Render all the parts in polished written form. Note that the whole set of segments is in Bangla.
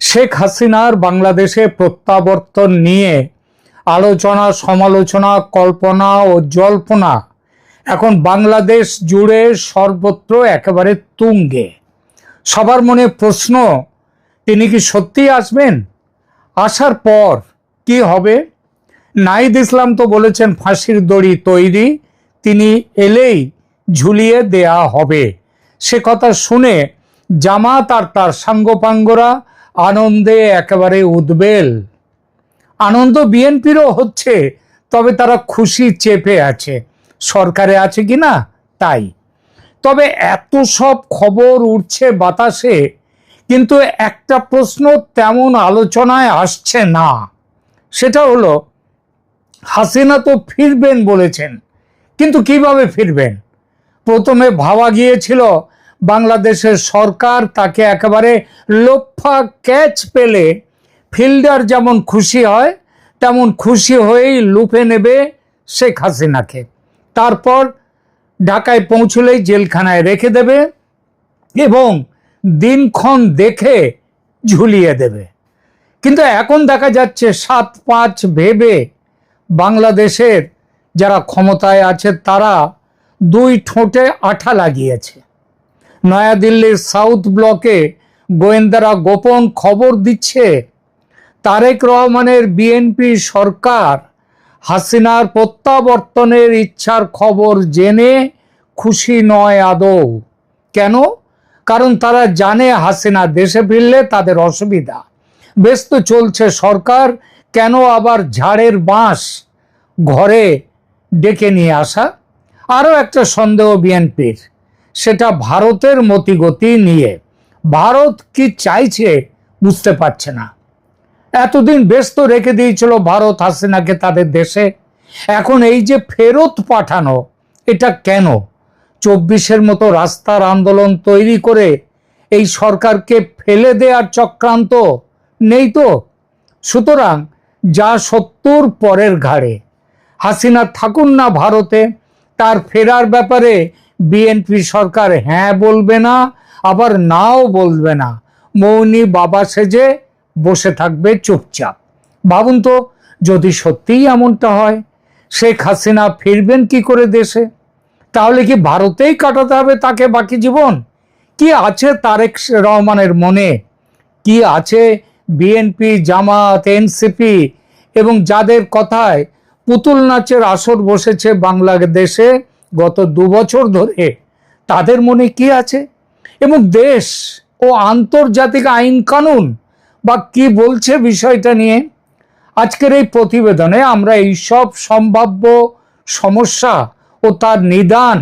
শেখ হাসিনার বাংলাদেশে প্রত্যাবর্তন নিয়ে আলোচনা, সমালোচনা, কল্পনা ও জল্পনা এখন বাংলাদেশ জুড়ে সর্বত্র একেবারে তুঙ্গে। সবার মনে প্রশ্ন, তিনি কি সত্যিই আসবেন? আসার পর কি হবে? নাহিদ ইসলাম তো বলেছেন ফাঁসির দড়ি তৈরি, তিনি এলেই ঝুলিয়ে দেয়া হবে। সে কথা শুনে জামাত আর তার সাঙ্গপাঙ্গরা আনন্দে একেবারে উদ্বেল। আনন্দ বিএনপিরও হচ্ছে, তবে তারা খুশি চেপে আছে, সরকারে আছে কিনা তাই। তবে এত সব খবর উঠছে বাতাসে, কিন্তু একটা প্রশ্ন তেমন আলোচনায় আসছে না। সেটা হলো, হাসিনা তো ফিরবেন বলেছেন, কিন্তু কিভাবে ফিরবেন? প্রথমে ভাবা গিয়েছিল বাংলাদেশের সরকার তাকে একেবারে লোফা ক্যাচ পেলে ফিল্ডার যেমন খুশি হয় তেমন খুশি হয়েই লুফে নেবে শেখ হাসিনাকে, তারপর ঢাকায় পৌঁছলেই জেলখানায় রেখে দেবে এবং দিনক্ষণ দেখে ঝুলিয়ে দেবে। কিন্তু এখন দেখা যাচ্ছে 7-5 ভেবে বাংলাদেশের যারা ক্ষমতায় আছে তারা দুই ঠোঁটে আঠা লাগিয়েছে। নয়াদিল্লির সাউথ ব্লকে গোয়েন্দারা গোপন খবর দিচ্ছে তারেক রহমানের বিএনপি সরকার হাসিনার প্রত্যাবর্তনের ইচ্ছার খবর জেনে খুশি নয় আদৌ। কেন? কারণ তারা জানে হাসিনা দেশে ফিরলে তাদের অসুবিধা। ব্যস্ত চলছে সরকার, কেন আবার ঝাড়ের বাঁশ ঘরে ডেকে নিয়ে আসা? আরও একটা সন্দেহ বিএনপির, সেটা ভারতের মতিগতি নিয়ে। ভারত কি চাইছে বুঝতে পারছে না। এতদিন ব্যস্ত রেখে দিয়েছিল ভারত হাসিনাকে তাদের দেশে, এখন এই যে ফেরত পাঠানো, এটা কেন? 24-এর মতো রাস্তার আন্দোলন তৈরি করে এই সরকারকে ফেলে দেওয়ার চক্রান্ত নেই তো? সুতরাং যা 70 পরের ঘাড়ে, হাসিনা থাকুন না ভারতে, তার ফেরার ব্যাপারে বিএনপি সরকার হ্যাঁ বলবে না, আবার নাও বলবে না, মৌনী বাবা সেজে বসে থাকবে চুপচাপ। ভাবুন তো, যদি সত্যিই এমনটা হয়, শেখ হাসিনা ফিরবেন কি করে দেশে? তাহলে কি ভারতেই কাটাতে হবে তাকে বাকি জীবন? কি আছে তারেক রহমানের মনে? কি আছে বিএনপি, জামাত, এনসিপি এবং যাদের কথায় পুতুল নাচের আসর বসেছে বাংলাদেশে গত 2 বছর ধরে, তাদের মনে কি আছে? এবং দেশ ও আন্তর্জাতিক আইন কানুন বা কি বলছে বিষয়টা নিয়ে? আজকের এই প্রতিবেদনে আমরা এই সব সম্ভাব্য সমস্যা ও তার নিদান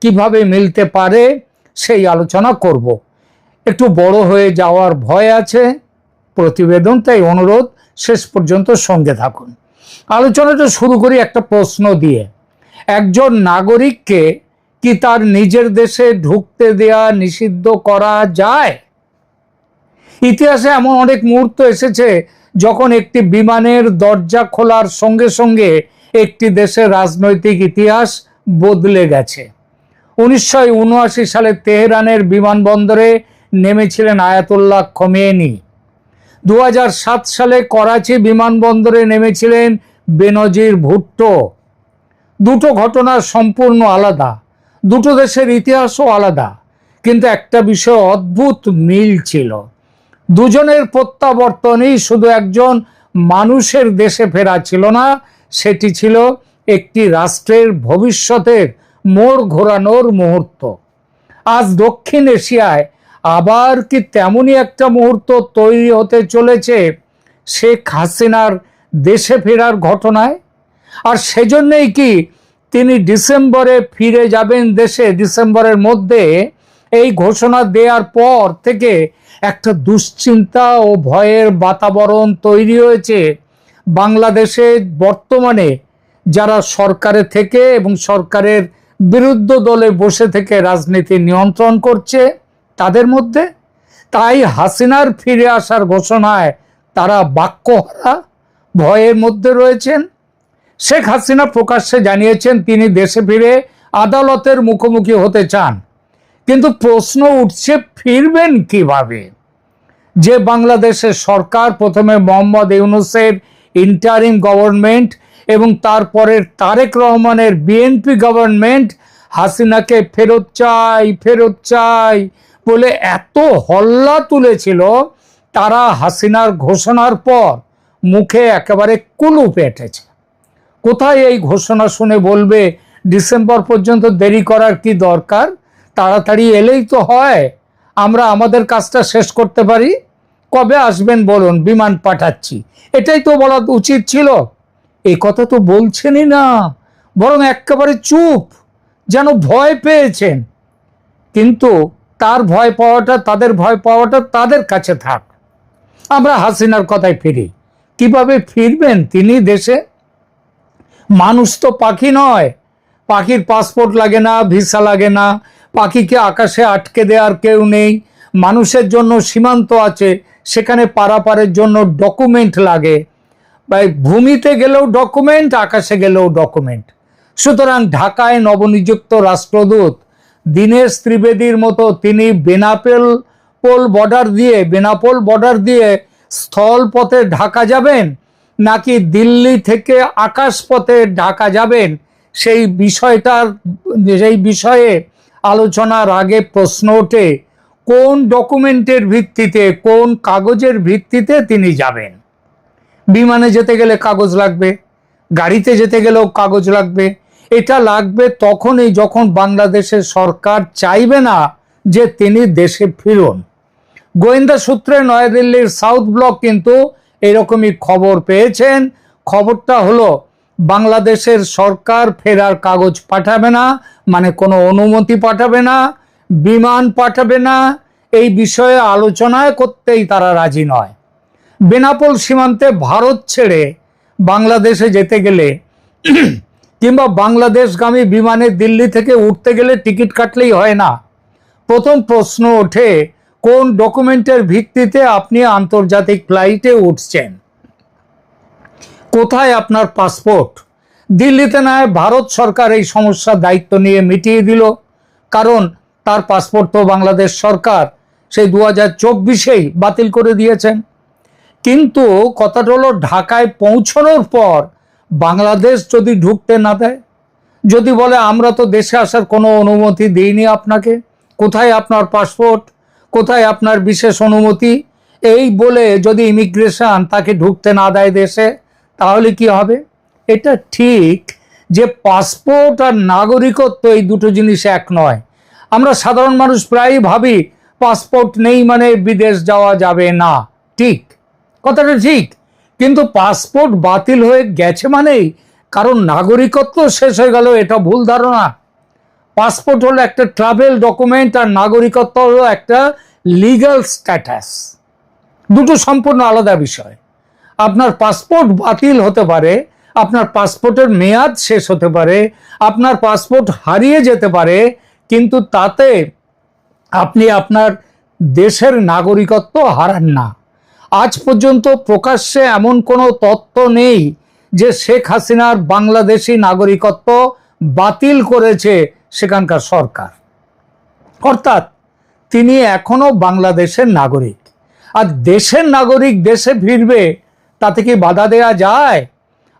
কিভাবে মিলতে পারে সেই আলোচনা করব। একটু বড় হয়ে যাওয়ার ভয় আছে প্রতিবেদন, তাই অনুরোধ শেষ পর্যন্ত সঙ্গে থাকুন। আলোচনাটা শুরু করি একটা প্রশ্ন দিয়ে। একজন নাগরিককে কি তার নিজের দেশে ঢুকতে দেয়া নিষিদ্ধ করা যায়? ইতিহাসে এমন অনেক মুহূর্ত এসেছে যখন একটি বিমানের দরজা খোলার সঙ্গে সঙ্গে একটি দেশের রাজনৈতিক ইতিহাস বদলে গেছে। 1979 সালে তেহরানের বিমানবন্দরে নেমেছিলেন আয়াতুল্লাহ খোমেনি। 2007 সালে করাচি বিমানবন্দরে নেমেছিলেন বেনজির ভুট্টো। দুটো ঘটনা সম্পূর্ণ আলাদা, দুটো দেশের ইতিহাসও আলাদা, কিন্তু একটা বিষয় অদ্ভুত মিল ছিল। দুজনের প্রত্যাবর্তনই শুধু একজন মানুষের দেশে ফেরা ছিল না, সেটি ছিল একটি রাষ্ট্রের ভবিষ্যতের মোড় ঘোরানোর মুহূর্ত। আজ দক্ষিণ এশিয়ায় আবার কি তেমনই একটা মুহূর্ত তৈরি হতে চলেছে শেখ হাসিনার দেশে ফেরার ঘটনায়? আর সেজন্যই কি তিনি ডিসেম্বরে ফিরে যাবেন দেশে? ডিসেম্বরের মধ্যে এই ঘোষণা দেওয়ার পর থেকে একটা দুশ্চিন্তা ও ভয়ের বাতাবরণ তৈরি হয়েছে বাংলাদেশে। বর্তমানে যারা সরকারে থেকে এবং সরকারের বিরুদ্ধ দলে বসে থেকে রাজনীতি নিয়ন্ত্রণ করছে তাদের মধ্যে। তাই হাসিনার ফিরে আসার ঘোষণায় তারা বাক্যহারা, ভয়ের মধ্যে রয়েছেন। শেখ হাসিনা প্রকাশ্যে জানিয়েছেন তিনি দেশে ফিরে আদালতের মুখোমুখি হতে চান, কিন্তু প্রশ্ন উঠছে ফিরবেন কিভাবে? যে বাংলাদেশের সরকার প্রথমে মোহাম্মদ ইউনূসের ইন্টারিম গভর্নমেন্ট এবং তারপরের তারেক রহমানের বিএনপি গভর্নমেন্ট হাসিনাকে ফেরত চাই বলে এত হল্লা তুলেছিল, তারা হাসিনার ঘোষণার পর মুখে একেবারে কুলুপ এঁটেছে। কোথায় এই ঘোষণা শুনে বলবে ডিসেম্বর পর্যন্ত দেরি করার কি দরকার, তাড়াতাড়ি এলেই তো হয়, আমরা আমাদের কাজটা শেষ করতে পারি। কবে আসবেন বলুন, বিমান পাঠাচ্ছি, এটাই তো বলা উচিত ছিল। এই কথা তো বলছেনই না, বরং একেবারে চুপ, যেন ভয় পেয়েছেন। কিন্তু তাদের ভয় পাওয়াটা তাদের কাছে থাক। আমরা হাসিনার কথায় ফিরি। কিভাবে ফিরবেন তিনি দেশে? মানুষ তো পাখি নয়, পাখির পাসপোর্ট লাগে না, ভিসা লাগে না, পাখিকে আকাশে আটকে দেওয়ার কেউ নেই। মানুষের জন্য সীমান্ত আছে, সেখানে পারাপারের জন্য ডকুমেন্ট লাগে। ভূমিতে গেলেও ডকুমেন্ট, আকাশে গেলেও ডকুমেন্ট। সুতরাং ঢাকায় নবনিযুক্ত রাষ্ট্রদূত দীনেশ ত্রিবেদীর মতো তিনি বেনাপোল বর্ডার দিয়ে স্থলপথে ঢাকা যাবেন নাকি দিল্লি থেকে আকাশপথে ঢাকা যাবেন, সেই বিষয়ে আলোচনার আগে প্রশ্ন ওঠে কোন ডকুমেন্টের ভিত্তিতে, কোন কাগজের ভিত্তিতে তিনি যাবেন। বিমানে যেতে গেলে কাগজ লাগবে, গাড়িতে যেতে গেলেও কাগজ লাগবে। এটা লাগবে তখনই যখন বাংলাদেশের সরকার চাইবে না যে তিনি দেশে ফিরুন। গোয়েন্দা সূত্রে নয়াদিল্লির সাউথ ব্লক কিন্তু এরকমই খবর পেয়েছেন। খবরটা হলো বাংলাদেশের সরকার ফেরার কাগজ পাঠাবে না, মানে কোনো অনুমতি পাঠাবে না, বিমান পাঠাবে না, এই বিষয়ে আলোচনায় করতেই তারা রাজি নয়। বেনাপোল সীমান্তে ভারত ছেড়ে বাংলাদেশে যেতে গেলে কিংবা বাংলাদেশগামী বিমানে দিল্লি থেকে উঠতে গেলে টিকিট কাটলেই হয় না। প্রথম প্রশ্ন ওঠে কোন ডকুমেন্টের ভিত্তিতে আপনি আন্তর্জাতিক ফ্লাইটে উঠছেন, কোথায় আপনার পাসপোর্ট? দিল্লিতে নয় ভারত সরকার এই সমস্যার দায়িত্ব নিয়ে মিটিয়ে দিল, কারণ তার পাসপোর্ট তো বাংলাদেশ সরকার সেই 2024-এই বাতিল করে দিয়েছেন। কিন্তু কথাটা হলো ঢাকায় পৌঁছানোর পর বাংলাদেশ যদি ঢুকতে না দেয়, যদি বলে আমরা তো দেশে আসার কোনো অনুমতি দিইনি আপনাকে, কোথায় আপনার পাসপোর্ট, কোথায় আপনার বিশেষ অনুমতি, এই বলে যদি ইমিগ্রেশন তাকে ঢুকতে না দেয় দেশে, তাহলে কি হবে? এটা ঠিক যে পাসপোর্ট আর নাগরিকত্ব এই দুটো জিনিস এক নয়। আমরা সাধারণ মানুষ প্রায়ই ভাবি পাসপোর্ট নেই মানে বিদেশ যাওয়া যাবে না, ঠিক, কথাটা ঠিক। কিন্তু পাসপোর্ট বাতিল হয়ে গেছে মানেই কারণ নাগরিকত্ব শেষ হয়ে গেল, এটা ভুল ধারণা। পাসপোর্ট হলো একটা ট্রাভেল ডকুমেন্ট আর নাগরিকত্ব হলো একটা লিগ্যাল স্ট্যাটাস, দুটো সম্পূর্ণ আলাদা বিষয়। আপনার পাসপোর্ট বাতিল হতে পারে, আপনার পাসপোর্টের মেয়াদ শেষ হতে পারে, আপনার পাসপোর্ট হারিয়ে যেতে পারে, কিন্তু তাতে আপনি আপনার দেশের নাগরিকত্ব হারান না। আজ পর্যন্ত প্রকাশ্যে এমন কোনো তথ্য নেই যে শেখ হাসিনার বাংলাদেশি নাগরিকত্ব বাতিল করেছে সেখানকার সরকার, অর্থাৎ তিনি এখনো বাংলাদেশের নাগরিক। আর দেশের নাগরিক দেশে ফিরবে, তাতে কি বাধা দেয়া যায়?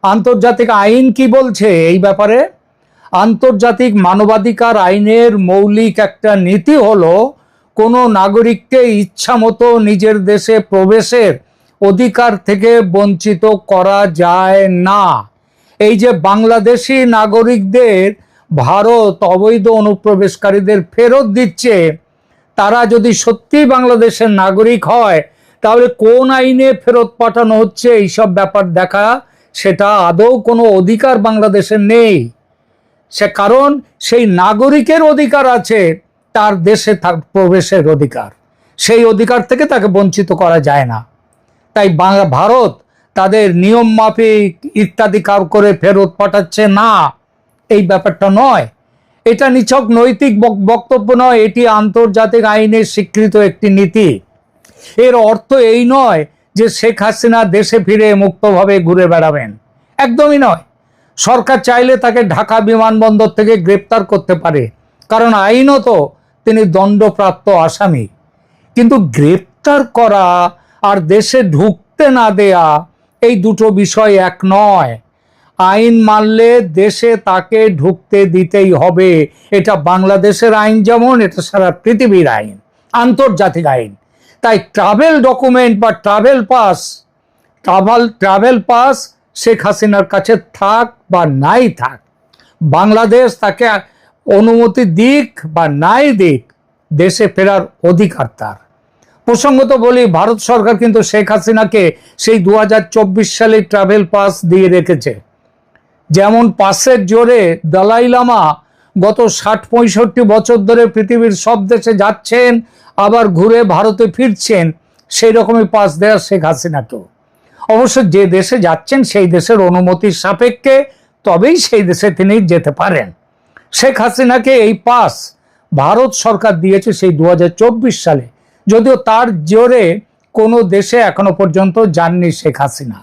আন্তর্জাতিক আইন কি বলছে এই ব্যাপারে? আন্তর্জাতিক মানবাধিকার আইনের মৌলিক একটা নীতি হলো কোনো নাগরিককে ইচ্ছা মতো নিজের দেশে প্রবেশের অধিকার থেকে বঞ্চিত করা যায় না। এই যে বাংলাদেশি নাগরিকদের ভারত অবৈধ অনুপ্রবেশকারীদের ফেরত দিচ্ছে, তারা যদি সত্যি বাংলাদেশের নাগরিক হয় তাহলে কোন আইনে ফেরত পাঠানো হচ্ছে এইসব ব্যাপার দেখা, সেটা আদৌ কোনো অধিকার বাংলাদেশের নেই। সে কারণ সেই নাগরিকের অধিকার আছে তার দেশে প্রবেশের অধিকার, সেই অধিকার থেকে তাকে বঞ্চিত করা যায় না। তাই ভারত তাদের নিয়ম মাফিক ইত্যাদি করে ফেরত পাঠাচ্ছে না, এই ব্যাপারটা নয়। এটা নিছক নৈতিক বক্তব্য নয়, এটি আন্তর্জাতিক আইনের স্বীকৃত একটি নীতি। এর অর্থ এই নয় যে শেখ হাসিনা দেশে ফিরে মুক্তভাবে ঘুরে বেড়াবেন, একদমই নয়। সরকার চাইলে তাকে ঢাকা বিমানবন্দর থেকে গ্রেপ্তার করতে পারে, কারণ আইনত তিনি দণ্ডপ্রাপ্ত আসামি। কিন্তু গ্রেপ্তার গ্রেপ্তার করা আর দেশে ঢুকতে না দেয়া এই দুটো বিষয় এক নয়। আইন মানলে দেশে তাকে ঢুকতে দিতেই হবে। এটা বাংলাদেশের আইন যেমন, এটা সারা পৃথিবীর আইন, আন্তর্জাতিক আইন। তাই ট্রাভেল ডকুমেন্ট বা ট্রাভেল পাস শেখ হাসিনার কাছে থাক বা নাই থাক, বাংলাদেশ তাকে অনুমতি দিক বা নাই দিক, দেশে ফেরার অধিকার তার। প্রসঙ্গত বলি, ভারত সরকার কিন্তু শেখ হাসিনাকে সেই 2024 সালে ট্রাভেল পাস দিয়ে রেখেছে। যেমন পাসের জোরে দালাই লামা গত 60-65 বছর ধরে পৃথিবীর সব দেশে যাচ্ছেন, আবার ঘুরে ভারতে ফিরছেন, সেই রকমই পাস দেয়া শেখ হাসিনাকেও। অবশ্য যে দেশে যাচ্ছেন সেই দেশের অনুমতির সাপেক্ষে তবেই সেই দেশে তিনি যেতে পারেন। শেখ হাসিনাকে এই পাস ভারত সরকার দিয়েছে সেই 2024 সালে, যদিও তার জোরে কোনো দেশে এখনো পর্যন্ত যাননি শেখ হাসিনা।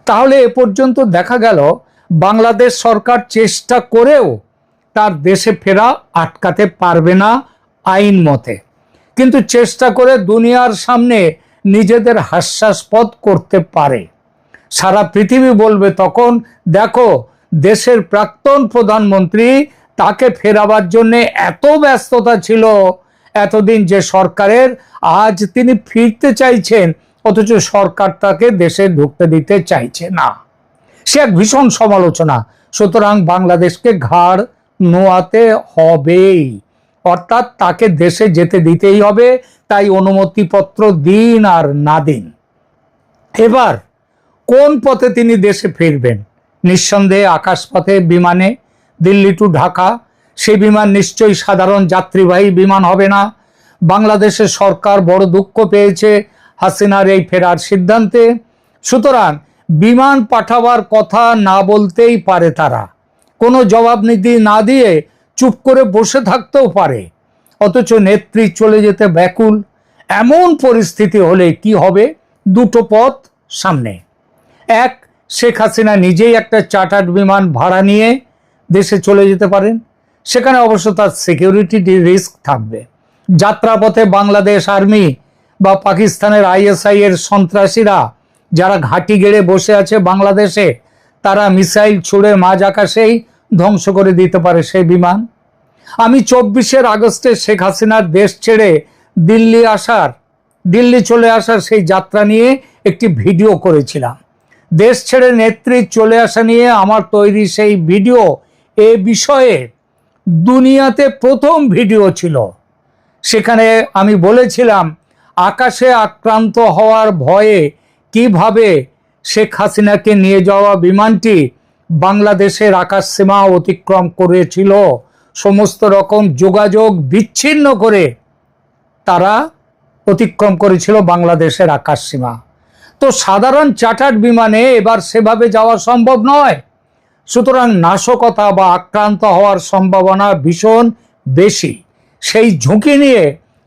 তাহলে এ পর্যন্ত দেখা গেল বাংলাদেশ সরকার চেষ্টা করেও তার দেশে ফেরা আটকাতে পারবে না আইন মতে, কিন্তু চেষ্টা করে দুনিয়ার সামনে নিজেদের হাস্যাস্পদ করতে পারে। সারা পৃথিবী বলবে তখন, দেখো দেশের প্রাক্তন প্রধানমন্ত্রী, তাকে ফেরাবার জন্য এত ব্যস্ততা ছিল এতদিন যে সরকারের, আজ তিনি ফিরতে চাইছেন অথচ সরকার তাকে দেশে ঢুকতে দিতে চাইছে না। সে এক ভীষণ সমালোচনা। সুতরাং বাংলাদেশকে ঘাড় নোয়াতে হবেই, অর্থাৎ তাকে দেশে যেতে দিতেই হবে। তাই অনুমতিপত্র দিন আর না দিন। এবার কোন পথে তিনি দেশে ফিরবেন? নিঃসন্দেহে আকাশপথে, বিমানে, দিল্লি টু ঢাকা। সেই বিমান নিশ্চয়ই সাধারণ যাত্রীবাহী বিমান হবে না। বাংলাদেশের সরকার বড় দুঃখ পেয়েছে হাসিনার এই ফেরার সিদ্ধান্তে। সুতরাং বিমান পাঠাবার কথা না বলতেই পারে তারা, কোনো জবাবদিহি না দিয়ে চুপ করে বসে থাকতেও পারে। অথচ নেত্রী চলে যেতে ব্যাকুল। এমন পরিস্থিতি হলে কি হবে? দুটো পথ সামনে। এক, শেখ হাসিনা নিজেই একটা চার্টার্ড বিমান ভাড়া নিয়ে দেশে চলে যেতে পারেন। সেখানে অবশ্য তার সিকিউরিটি রিস্ক থাকবে। যাত্রাপথে বাংলাদেশ আর্মি বা পাকিস্তানের ISI এর সন্ত্রাসীরা যারা ঘাঁটি গেড়ে বসে আছে বাংলাদেশে, তারা মিসাইল ছুড়ে মাঝ আকাশেই ধ্বংস করে দিতে পারে সেই বিমান। আমি 24 আগস্টে শেখ হাসিনার দেশ ছেড়ে দিল্লি চলে আসার সেই যাত্রা নিয়ে একটি ভিডিও করেছিলাম। দেশ ছেড়ে নেত্রী চলে আসা নিয়ে আমার তৈরি সেই ভিডিও এ বিষয়ে দুনিয়াতে প্রথম ভিডিও ছিল। সেখানে আমি বলেছিলাম আকাশে আক্রান্ত হওয়ার ভয়ে কিভাবে শেখ হাসিনাকে নিয়ে যাওয়া বিমানটি বাংলাদেশের আকাশ সীমা অতিক্রম করেছিল। সমস্ত রকম যোগাযোগ বিচ্ছিন্ন করে তারা অতিক্রম করেছিল বাংলাদেশের আকাশ সীমা। তো সাধারণ চার্টার্ড বিমানে এবার সেভাবে যাওয়া সম্ভব নয়। সুতরাং নাশকতা বা আক্রান্ত হওয়ার সম্ভাবনা ভীষণ বেশি। সেই ঝুঁকি নিয়ে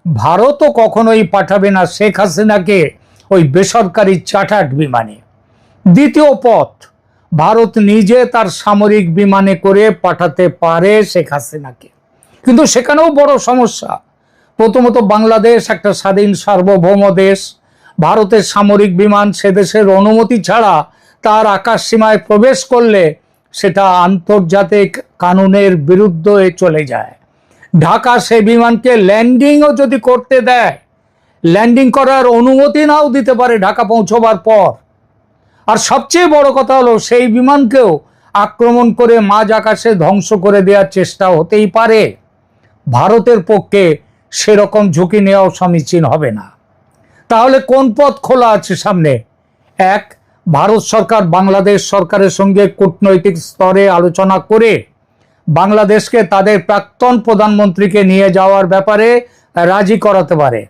ভারতও কখনোই পাঠাবে না শেখ হাসিনাকে ওই বেসরকারি চার্টার্ড বিমানে। দ্বিতীয় পথ, ভারত নিজে তার সামরিক বিমানে করে পাঠাতে পারে শেখ হাসিনাকে, কিন্তু সেখানেও বড় সমস্যা। প্রথমত, বাংলাদেশ একটা স্বাধীন সার্বভৌম দেশ। ভারতের সামরিক বিমান সে দেশের অনুমতি ছাড়া তার আকাশ সীমায় প্রবেশ করলে সেটা আন্তর্জাতিক কানুনের বিরুদ্ধে চলে যায়। ঢাকা সেই বিমানকে ল্যান্ডিংও যদি করতে দেয়, ল্যান্ডিং করার অনুমতি নাও দিতে পারে ঢাকা পৌঁছবার পর। আর সবচেয়ে বড় কথা হলো, সেই বিমানকেও আক্রমণ করে মাঝ আকাশে ধ্বংস করে দেওয়ার চেষ্টা হতেই পারে। ভারতের পক্ষে সেরকম ঝুঁকি নেওয়াও সমীচীন হবে না। তাহলে কোন পথ খোলা আছে সামনে? এক, ভারত সরকার বাংলাদেশ সরকারের সঙ্গে কূটনৈতিক স্তরে আলোচনা করে বাংলাদেশকে তাদের প্রাক্তন প্রধানমন্ত্রীকে নিয়ে যাওয়ার ব্যাপারে রাজি করাতে পারে।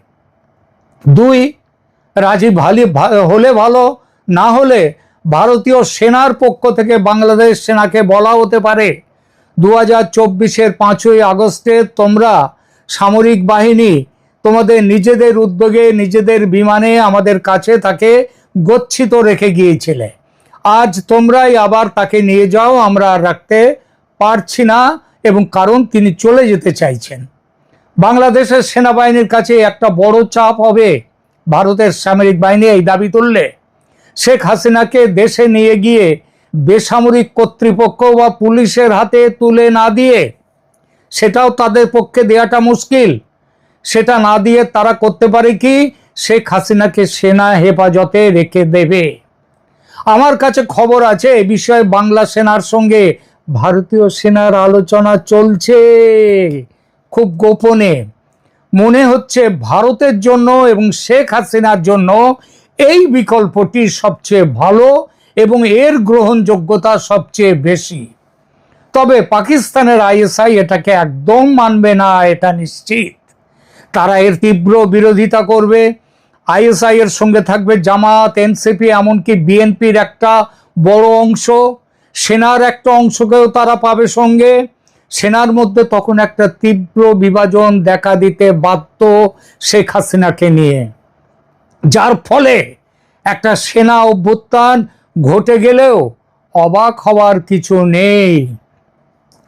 দুই, রাজি হলে ভালো, না হলে ভারতীয় সেনার পক্ষ থেকে বাংলাদেশ সেনাকে বলা হতে পারে 2024-এর 5ই আগস্টে তোমরা সামরিক বাহিনী তোমাদের নিজেদের উদ্যোগে নিজেদের বিমানে আমাদের কাছে তাকে গচ্ছিত রেখে গিয়েছিলে। আজ তোমরাই আবার তাকে নিয়ে যাও, আমরা আর রাখতে পারছি না, এবং কারণ তিনি চলে যেতে চাইছেন। বাংলাদেশের সেনাবাহিনীর কাছে একটা বড় চাপ হবে ভারতের সামরিক বাহিনী এই দাবি তুললে? শেখ হাসিনাকে দেশে নিয়ে গিয়ে বেসামরিক কর্তৃপক্ষ বা পুলিশের হাতে তুলে না দিয়ে, সেটাও তাদের পক্ষে দেওয়াটা মুশকিল, সেটা না দিয়ে তারা করতে পারে কি, শেখ হাসিনাকে সেনা হেফাজতে রেখে দেবে। আমার কাছে খবর আছে এ বিষয়ে বাংলা সেনার সঙ্গে ভারতীয় সেনার আলোচনা চলছে খুব গোপনে। মনে হচ্ছে ভারতের জন্য এবং শেখ হাসিনার জন্য এই বিকল্পটি সবচেয়ে ভালো এবং এর গ্রহণযোগ্যতা সবচেয়ে বেশি। তবে পাকিস্তানের আইএসআই এটাকে একদম মানবে না, এটা নিশ্চিত। তারা এর তীব্র বিরোধিতা করবে। আইএসআই এর সঙ্গে থাকবে জামাত, এনসিপি, এমনকি বিএনপির একটা বড় অংশ, সেনার একটা অংশকেও তারা পাবে সঙ্গে। সেনার মধ্যে তখন একটা তীব্র বিভাজন দেখা দিতে বাধ্য শেখ হাসিনাকে নিয়ে, যার ফলে একটা সেনা অভ্যুত্থান ঘটে গেলেও অবাক হওয়ার কিছু নেই।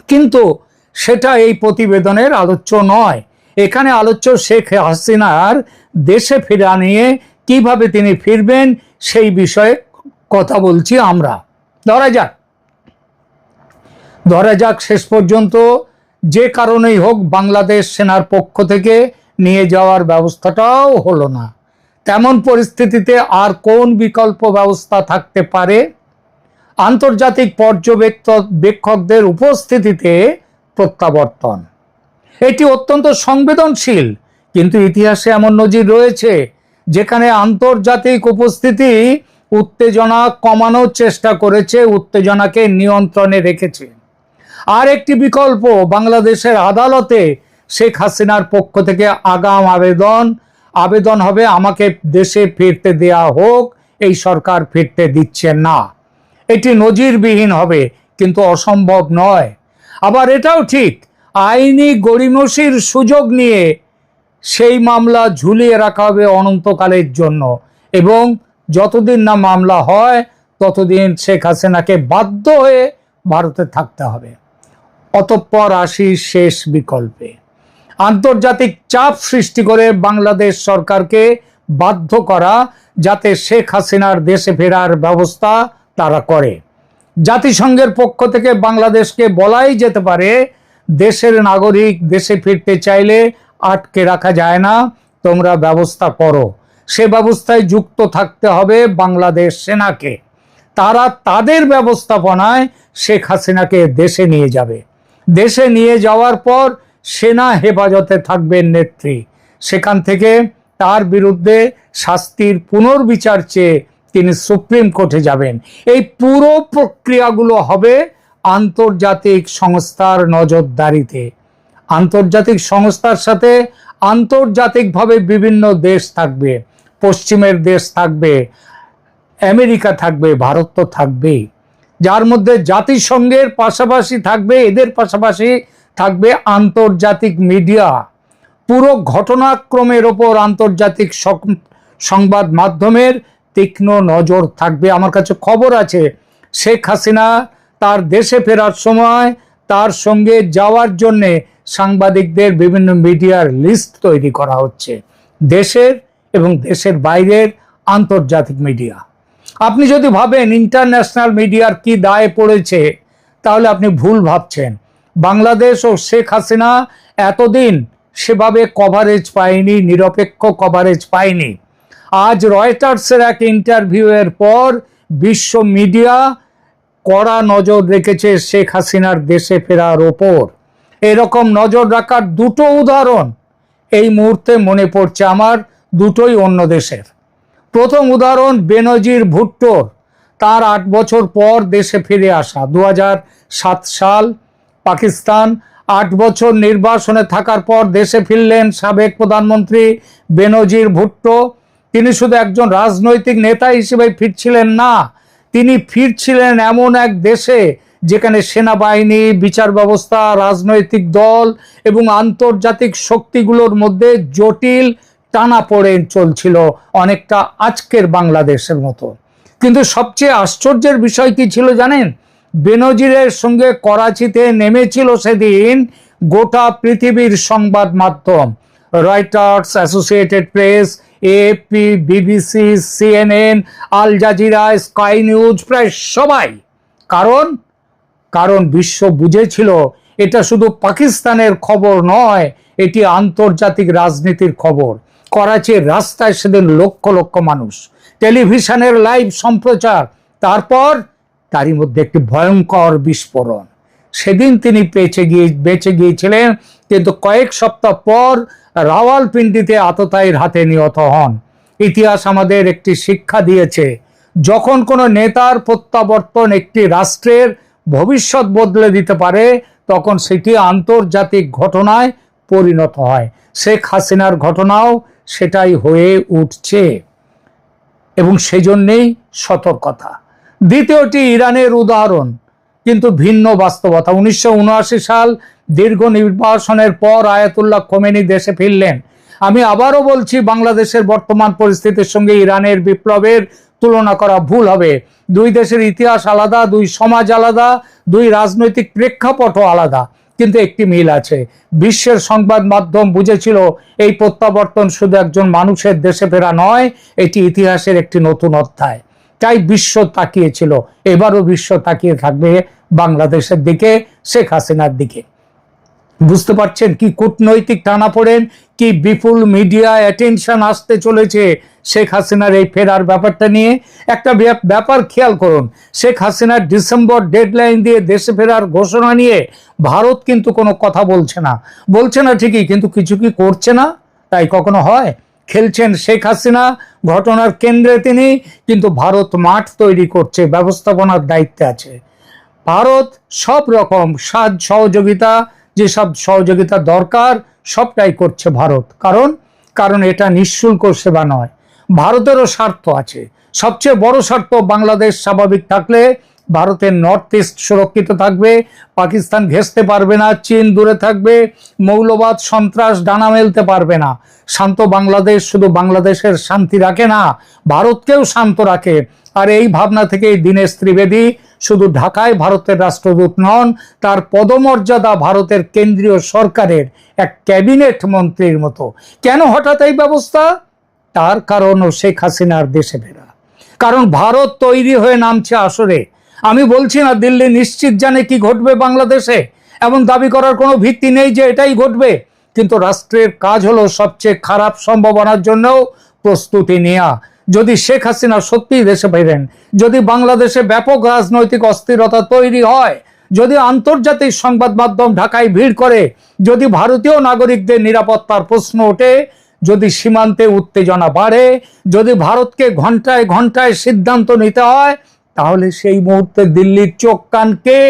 কিন্তু সেটা এই প্রতিবেদনের আলোচ্য নয়। এখানে আলোচ্য শেখ হাসিনার দেশে ফেরা নিয়ে, কিভাবে তিনি ফিরবেন সেই বিষয়ে কথা বলছি আমরা। ধরা যাক শেষ পর্যন্ত যে কারণেই হোক বাংলাদেশ সেনার পক্ষ থেকে নিয়ে যাওয়ার ব্যবস্থাটাও হলো না। তেমন পরিস্থিতিতে আর কোন বিকল্প ব্যবস্থা থাকতে পারে? আন্তর্জাতিক পর্যবেক্ষকদের উপস্থিতিতে প্রত্যাবর্তন। এটি অত্যন্ত সংবেদনশীল, কিন্তু ইতিহাসে এমন নজির রয়েছে যেখানে আন্তর্জাতিক উপস্থিতি উত্তেজনা কমানোর চেষ্টা করেছে, উত্তেজনাকে নিয়ন্ত্রণে রেখেছে। আর একটি বিকল্প, বাংলাদেশের আদালতে শেখ হাসিনার পক্ষ থেকে আগাম আবেদন হবে আমাকে দেশে ফিরতে দেয়া হোক, এই সরকার ফিরতে দিচ্ছে না। এটি নজিরবিহীন হবে, কিন্তু অসম্ভব নয়। আবার এটাও ঠিক, আইনি গড়িমসির সুযোগ নিয়ে সেই মামলা ঝুলিয়ে রাখা হবে অনন্তকালের জন্য, এবং যতদিন না মামলা হয় ততদিন শেখ হাসিনাকে বাধ্য হয়ে ভারতে থাকতে হবে। অতঃপর আসি শেষ বিকল্পে, আন্তর্জাতিক চাপ সৃষ্টি করে বাংলাদেশ সরকারকে বাধ্য করা যাতে শেখ হাসিনার দেশে ফেরার ব্যবস্থা তারা করে। জাতিসংঘের পক্ষ থেকে বাংলাদেশকে বলাই যেতে পারে, দেশের নাগরিক দেশে ফিরতে চাইলে আটকে রাখা যায় না, তোমরা ব্যবস্থা করো। সে ব্যবস্থায় যুক্ত থাকতে হবে বাংলাদেশ সেনাকে। তারা তাদের ব্যবস্থাপনায় শেখ হাসিনাকে দেশে নিয়ে যাবে। দেশে নিয়ে যাওয়ার পর সেনা হেফাজতে থাকবেন নেত্রী। সেখান থেকে তার বিরুদ্ধে শাস্তির পুনর্বিচার চেয়ে তিনি সুপ্রিম কোর্টে যাবেন। এই পুরো প্রক্রিয়াগুলো হবে আন্তর্জাতিক সংস্থার নজরদারিতে। আন্তর্জাতিক সংস্থার সাথে আন্তর্জাতিকভাবে বিভিন্ন দেশ থাকবে, পশ্চিমের দেশ থাকবে, আমেরিকা থাকবে, ভারত তো থাকবেই, যার মধ্যে জাতিসংঘের পাশাপাশি থাকবে, এদের পাশাপাশি থাকবে আন্তর্জাতিক মিডিয়া। পুরো ঘটনাক্রমের ওপর আন্তর্জাতিক সংবাদ মাধ্যমের তীক্ষ্ণ নজর থাকবে। আমার কাছে খবর আছে শেখ হাসিনা তার দেশে ফেরার সময় তার সঙ্গে যাওয়ার জন্যে সাংবাদিকদের বিভিন্ন মিডিয়ার লিস্ট তৈরি করা হচ্ছে, দেশের এবং দেশের বাইরের আন্তর্জাতিক মিডিয়া। আপনি যদি ভাবেন ইন্টারন্যাশনাল মিডিয়ার কি দায়ে পড়েছে, তাহলে আপনি ভুল ভাবছেন। বাংলাদেশ ও শেখ হাসিনা এতদিন সেভাবে কভারেজ পায়নি, নিরপেক্ষ কভারেজ পায়নি। আজ রয়টার্সের এক ইন্টারভিউয়ের পর বিশ্ব মিডিয়া কড়া নজর রেখেছে শেখ হাসিনার দেশে ফেরার ওপর। এরকম নজর রাখার দুটো উদাহরণ এই মুহূর্তে মনে পড়ছে আমার, দুটোই অন্য দেশের। প্রথম উদাহরণ বেনজির ভুট্টোর, তার 8 বছর পর দেশে ফিরে আসা। 2007 সাল, পাকিস্তান। 8 বছর নির্বাসনে থাকার পর দেশে ফিরলেন সাবেক প্রধানমন্ত্রী বেনজির ভুট্টো। তিনি শুধু একজন রাজনৈতিক নেতা হিসেবে ফিরছিলেন না, তিনি ফিরছিলেন এমন এক দেশে যেখানে সেনাবাহিনী, বিচার ব্যবস্থা, রাজনৈতিক দল এবং আন্তর্জাতিক শক্তিগুলোর মধ্যে জটিল টানাপোড়েন চলছিল, অনেকটা আজকের বাংলাদেশের মতো। কিন্তু সবচেয়ে আশ্চর্যের বিষয় কি ছিল জানেন? বেনজিরের সঙ্গে করাচিতে নেমেছিল সেদিন গোটা পৃথিবীর সংবাদ মাধ্যম, Reuters, Associated Press, AAP, BBC, CNN, Al Jazeera, Sky News, প্রায় সবাই। কারণ বিশ্ব বুঝেছিল এটা শুধু পাকিস্তানের খবর নয়, এটি আন্তর্জাতিক রাজনীতির খবর। করাচির রাস্তায় সেদিন লক্ষ লক্ষ মানুষ, টেলিভিশনের লাইভ সম্প্রচার, তারপর তারই মধ্যে একটি ভয়ঙ্কর বিস্ফোরণ। সেদিন তিনি বেঁচে গিয়েছিলেন, কিন্তু কয়েক সপ্তাহ পর রাওয়ালপিন্ডিতে আততায়ীর হাতে নিহত হন। ইতিহাস আমাদের একটি শিক্ষা দিয়েছে, যখন কোনো নেতার প্রত্যাবর্তন একটি রাষ্ট্রের ভবিষ্যৎ বদলে দিতে পারে, তখন সেটি আন্তর্জাতিক ঘটনায় পরিণত হয়। শেখ হাসিনার ঘটনাও সেটাই হয়ে উঠছে, এবং সেজন্যেই সতর্কতা। দ্বিতীয়টি ইরানের উদাহরণ, কিন্তু ভিন্ন বাস্তবতা। 1979 সাল দীর্ঘ নির্বাসনের পর আয়াতুল্লাহ খোমেনি দেশে ফিরলেন। আমি আবারও বলছি, বাংলাদেশের বর্তমান পরিস্থিতির সঙ্গে ইরানের বিপ্লবের তুলনা করা ভুল হবে। দুই দেশের ইতিহাস আলাদা, দুই সমাজ আলাদা, দুই রাজনৈতিক প্রেক্ষাপটও আলাদা, কিন্তু একটি মিল আছে। বিশ্বের সংবাদ মাধ্যম বুঝেছিল এই প্রত্যাবর্তন শুধু একজন মানুষের দেশে ফেরা নয়, এটি ইতিহাসের একটি নতুন অধ্যায়। তাই বিশ্ব তাকিয়েছিল, এবারও বিশ্ব তাকিয়ে থাকবে বাংলাদেশের দিকে, শেখ হাসিনার দিকে। বুঝতে পারছেন কি কূটনৈতিক টানাপোড়েন, কি বিপুল মিডিয়া অ্যাটেনশন আসতে চলেছে শেখ হাসিনার এই ফেরার ব্যাপারটা নিয়ে। একটা ব্যাপার খেয়াল করুন, শেখ হাসিনার ডিসেম্বর ডেডলাইন দিয়ে দেশে ফেরার ঘোষণা নিয়ে ভারত কিন্তু কোনো কথা বলছে না ঠিকই, কিন্তু কিছু কি করছে না? তাই কখনো হয়? খেলছেন শেখ হাসিনা, ঘটনার কেন্দ্রে তিনি, কিন্তু ভারত মাঠ তৈরি করছে, ব্যবস্থাপনার দায়িত্বে আছে ভারত। সব রকম সহযোগিতা, যেসব সহযোগিতা দরকার সবটাই করছে ভারত। কারণ এটা নিঃশুল্ক সেবা নয়, ভারতেরও স্বার্থ আছে। সবচেয়ে বড় স্বার্থ, বাংলাদেশ স্বাভাবিক থাকলে ভারতের নর্থ ইস্ট সুরক্ষিত থাকবে, পাকিস্তান ঘেঁষতে পারবে না, চীন দূরে থাকবে, মৌলবাদ সন্ত্রাস ডানা মেলতে পারবে না। শান্ত বাংলাদেশ শুধু বাংলাদেশের শান্তি রাখে না, ভারতকেও শান্ত রাখে। আর এই ভাবনা থেকেই দীনেশ ত্রিবেদী শুধু ঢাকায় ভারতের রাষ্ট্রদূত নন, তার পদমর্যাদা ভারতের কেন্দ্রীয় সরকারের এক ক্যাবিনেট মন্ত্রীর মতো। কেন হঠাৎ এই ব্যবস্থা? তার কারণও শেখ হাসিনার দেশে ফেরা। কারণ ভারত তৈরি হয়ে নামছে আসরে। আমি বলছি না দিল্লি নিশ্চিত জানে কি ঘটবে বাংলাদেশে, এমন দাবি করার কোনো ভিত্তি নেই যে এটাই ঘটবে, কিন্তু রাষ্ট্রের কাজ হলো সবচেয়ে খারাপ সম্ভাবনার জন্যও প্রস্তুতি নেওয়া। যদি শেখ হাসিনা সত্যিই দেশে ফেরেন, যদি বাংলাদেশে ব্যাপক রাজনৈতিক অস্থিরতা তৈরি হয়, যদি আন্তর্জাতিক সংবাদ মাধ্যম ঢাকায় ভিড় করে, যদি ভারতীয় নাগরিকদের নিরাপত্তার প্রশ্ন ওঠে, যদি সীমান্তে উত্তেজনা বাড়ে, যদি ভারতকে ঘন্টায় ঘন্টায় সিদ্ধান্ত নিতে হয়, তাহলে সেই মুহূর্তে দিল্লির চোখ কান কে?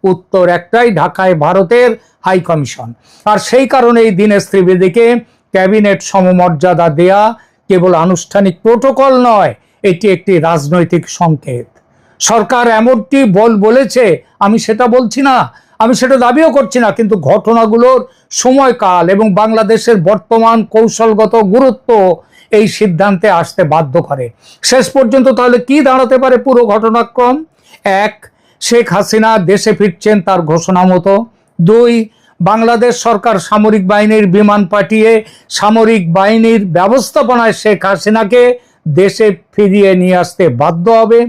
উত্তর একটাই, ঢাকায় ভারতের হাই কমিশন। আর সেই কারণেই দীনেশ ত্রিবেদীকে ক্যাবিনেট সমমর্যাদা দেয়া কেবল আনুষ্ঠানিক প্রোটোকল নয়, এটি একটি রাজনৈতিক সংকেত। সরকার এমনটি বলেছে, আমি সেটা বলছি না, আমি সেটা দাবিও করছি না, কিন্তু ঘটনাগুলোর সময়কাল এবং বাংলাদেশের বর্তমান কৌশলগত গুরুত্ব এই সিদ্ধান্তে আসতে বাধ্য করে। শেষ পর্যন্ত তাহলে কি দাঁড়াতে পারে পুরো ঘটনাক্রম? 1, শেখ হাসিনা দেশে ফিরছেন তার ঘোষণা মতো। 2, বাংলাদেশ সরকার সামরিক বাহিনীর বিমান পাঠিয়ে সামরিক বাহিনীর ব্যবস্থাপনায় শেখ হাসিনাকে দেশে ফিরিয়ে নিয়ে আসতে বাধ্য হবে।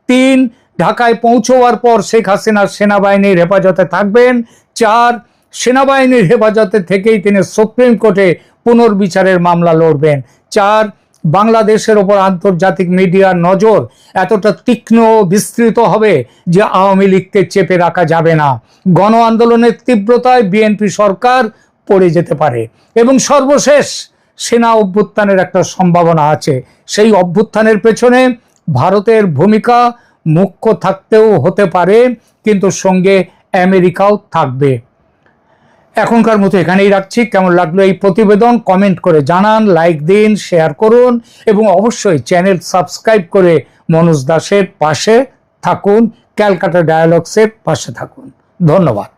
3, ঢাকায় পৌঁছার পর শেখ হাসিনা সেনাবাহিনীর হেফাজতে থাকবেন। 4, সেনাবাহিনীর হেফাজতে থেকেই তিনি সুপ্রিম কোর্টে পুনর্বিচারের মামলা লড়বেন। 4, বাংলাদেশের ওপর আন্তর্জাতিক মিডিয়ার নজর এতটা তীক্ষ্ণ বিস্তৃত হবে যে আওয়ামী লীগকে চেপে রাখা যাবে না। গণ আন্দোলনের তীব্রতায় বিএনপি সরকার পড়ে যেতে পারে। এবং সর্বশেষ, সেনা অভ্যুত্থানের একটা সম্ভাবনা আছে। সেই অভ্যুত্থানের পেছনে ভারতের ভূমিকা মুখ্য থাকতেও হতে পারে, কিন্তু সঙ্গে আমেরিকাও থাকবে। এখনকার মতো এখানেই রাখছি। কেমন লাগলো এই প্রতিবেদন কমেন্ট করে জানান, লাইক দিন, শেয়ার করুন এবং অবশ্যই চ্যানেল সাবস্ক্রাইব করে মনোজ দাসের পাশে থাকুন, ক্যালকাটা ডায়ালগসের পাশে থাকুন। ধন্যবাদ।